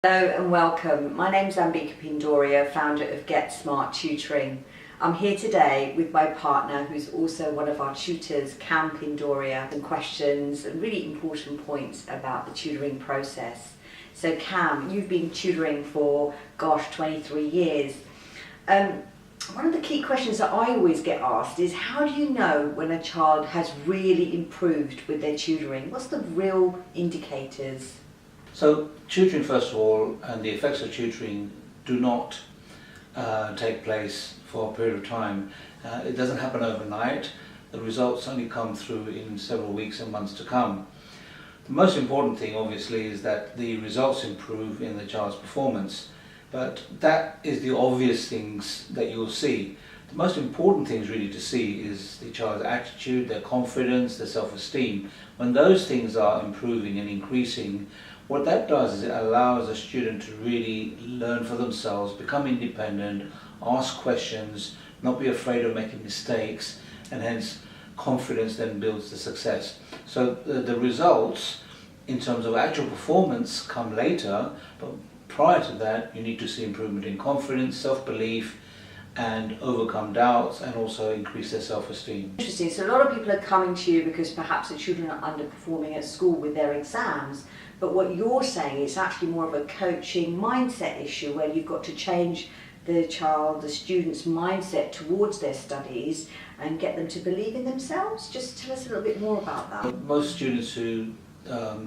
Hello and welcome. My name's Pindoria, founder of Get Smart Tutoring. I'm here today with my partner, who's also one of our tutors, Cam Pindoria, and questions and really important points about the tutoring process. So Cam, you've been tutoring for, 23 years. One of the key questions that I always get asked is, how do you know when a child has really improved with their tutoring? What's the real indicators? So tutoring, first of all, and the effects of tutoring do not take place for a period of time. It doesn't happen overnight. The results only come through in several weeks and months to come. The most important thing, obviously, is that the results improve in the child's performance. But that is the obvious things that you'll see. The most important things really to see is the child's attitude, their confidence, their self-esteem. When those things are improving and increasing, what that does is it allows the student to really learn for themselves, become independent, ask questions, not be afraid of making mistakes, and hence confidence then builds the success. So the results in terms of actual performance come later, but prior to that you need to see improvement in confidence, self-belief, and overcome doubts, and also increase their self-esteem. Interesting. So a lot of people are coming to you because perhaps the children are underperforming at school with their exams, but what you're saying is actually more of a coaching mindset issue, where you've got to change the student's mindset towards their studies and get them to believe in themselves. Just tell us a little bit more about that. Most students who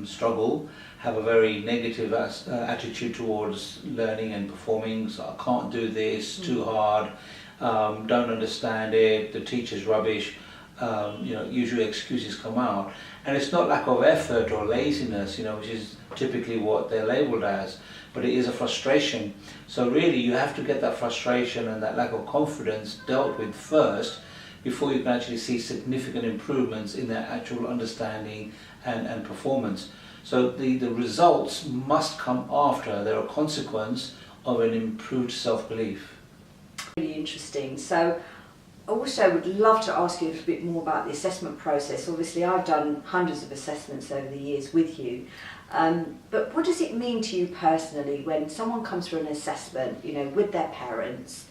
struggle have a very negative attitude towards learning and performing. So I can't do this, too hard, don't understand it, the teacher's rubbish. Usually excuses come out, and it's not lack of effort or laziness, which is typically what they're labelled as, but it is a frustration. So really you have to get that frustration and that lack of confidence dealt with first, before you can actually see significant improvements in their actual understanding and performance. So the results must come after. They're a consequence of an improved self-belief. Really interesting. So also would love to ask you a little bit more about the assessment process. Obviously I've done hundreds of assessments over the years with you, but what does it mean to you personally when someone comes for an assessment, with their parents?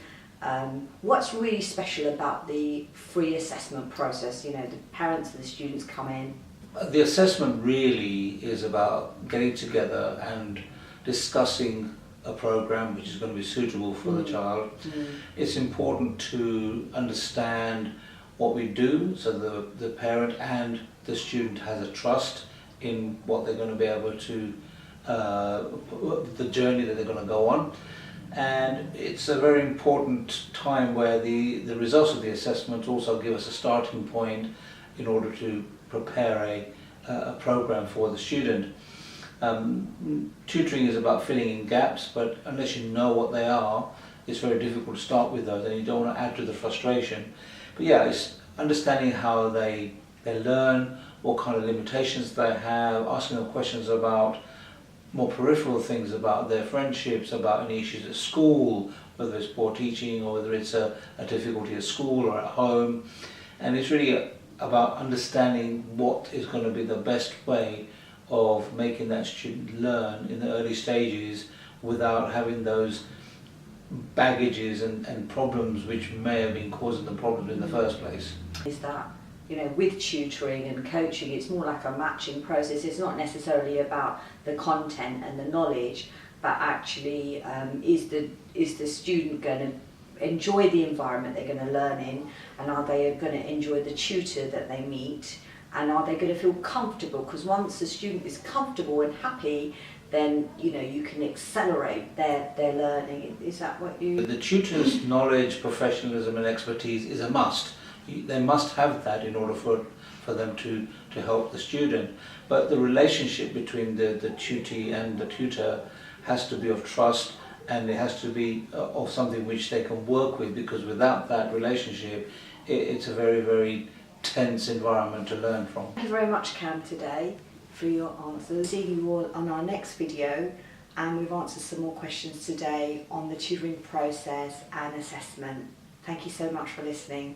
What's really special about the free assessment process? The parents and the students come in. The assessment really is about getting together and discussing a program which is going to be suitable for the child. It's important to understand what we do, so the parent and the student has a trust in what they're going to be able to, the journey that they're going to go on. And it's a very important time where the results of the assessment also give us a starting point in order to prepare a program for the student. Tutoring is about filling in gaps, but unless you know what they are, it's very difficult to start with those, and you don't want to add to the frustration. But yeah, it's understanding how they learn, what kind of limitations they have, asking them questions about more peripheral things, about their friendships, about any issues at school, whether it's poor teaching or whether it's a difficulty at school or at home. And it's really about understanding what is going to be the best way of making that student learn in the early stages without having those baggages and problems which may have been causing the problem in the first place. Is that, with tutoring and coaching, it's more like a matching process. It's not necessarily about the content and the knowledge, but actually is the student going to enjoy the environment they're going to learn in, and are they going to enjoy the tutor that they meet, and are they going to feel comfortable? Because once the student is comfortable and happy, then you can accelerate their learning. Is that what you... The tutor's knowledge, professionalism and expertise is a must. They must have that in order for them to help the student. But the relationship between the tutee and the tutor has to be of trust, and it has to be of something which they can work with, because without that relationship, it's a very, very tense environment to learn from. Thank you very much, Cam, today for your answers. See you all on our next video, and we've answered some more questions today on the tutoring process and assessment. Thank you so much for listening.